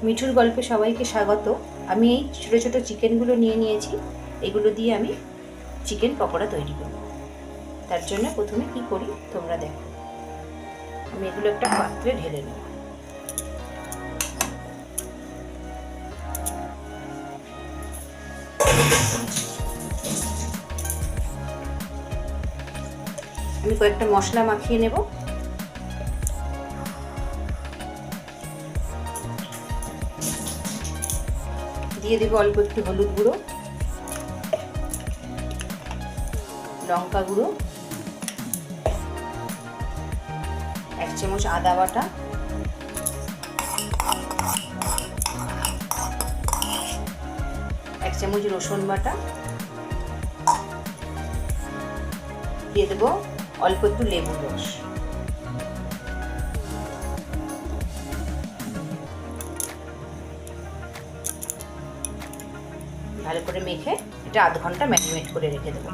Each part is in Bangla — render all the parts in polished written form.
মিঠুর গল্পে সবাইকে স্বাগত। আমি এই ছোটো ছোটো চিকেনগুলো নিয়ে নিয়েছি। এগুলো দিয়ে আমি চিকেন পকোড়া তৈরি করব। তার জন্য প্রথমে কি করি তোমরা দেখো। আমি এগুলো একটা পাত্রে ঢেলে নেব। আমি কয়েকটা মশলা মাখিয়ে নেব। দিয়ে দেবো অল্প একটু হলুদ গুঁড়ো, লঙ্কা গুঁড়ো, 1 চামচ আদা বাটা, 1 চামচ রসুন বাটা, দিয়ে দেবো অল্প একটু লেবুর রস। ভালো করে মেখে এটা আধ ঘন্টা ম্যারিনেট করে রেখে দেবো।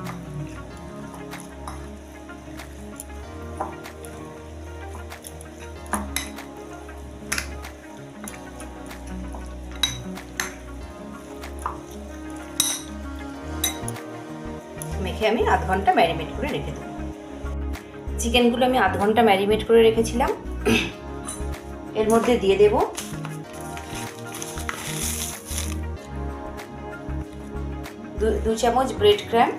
মেখে আমি আধ ঘন্টা ম্যারিনেট করে রেখে দেবো। চিকেনগুলো আমি আধ ঘন্টা ম্যারিনেট করে রেখেছিলাম। এর মধ্যে দিয়ে দেব দু চামচ ব্রেড ক্রাম্ব,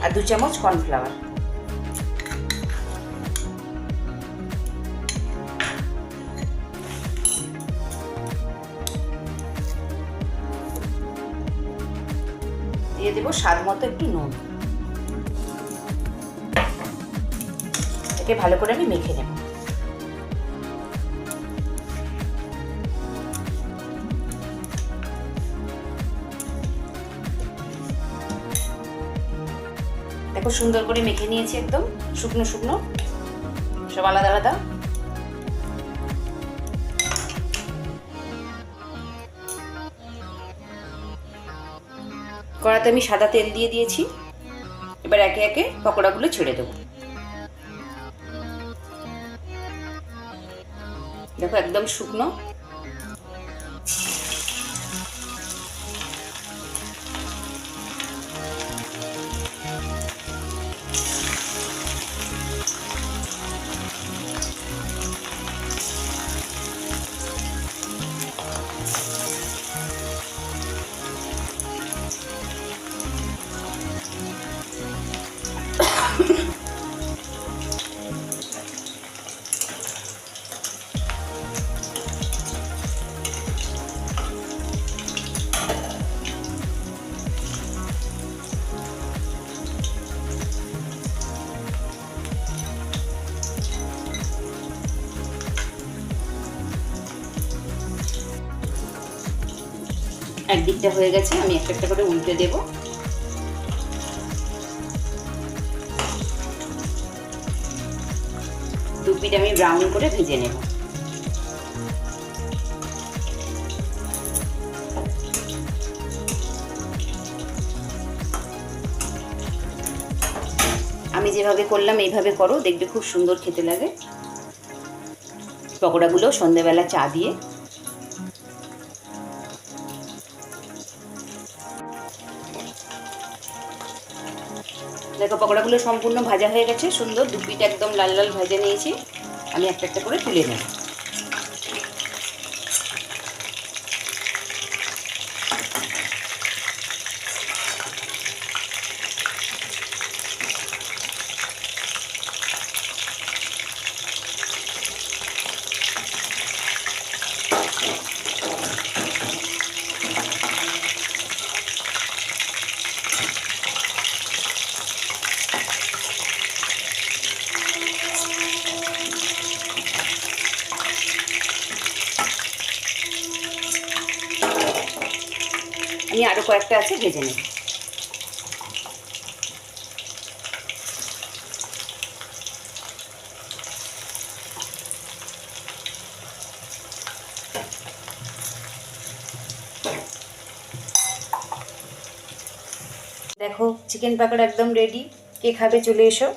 আর 2 চামচ কর্নফ্লাওয়ার। দিয়ে দেবো স্বাদ মতো একটু নুন। একে ভালো করে আমি মেখে নেব। দেখো সুন্দর করে মেখে নিয়েছি, একদম শুকনো শুকনো, সব আলাদা আলাদা। কড়াতে আমি সাদা তেল দিয়ে দিয়েছি। এবার একে একে পকোড়াগুলো ছেড়ে দেবো। দেখো একদম শুকনো। একদিকটা হয়ে গেছে, আমি একটা একটা করে উল্টে দেব। দু পিঠ আমি ব্রাউন করে ভেজে নেব। আমি যেভাবে করলাম এইভাবে করো, দেখবে খুব সুন্দর খেতে লাগে। পকোড়াগুলো সন্ধ্যেবেলা চা দিয়ে। দেখো পকোড়াগুলো সম্পূর্ণ ভাজা হয়ে গেছে, সুন্দর দু পিঠ একদম লাল লাল ভেজে নিয়েছি। আমি একটা একটা করে তুলে নেব। আমি আরো কয়েকটা আছে ভেজে নেব। দেখো চিকেন পকোড়া একদম রেডি। কে খাবে চলে এসো।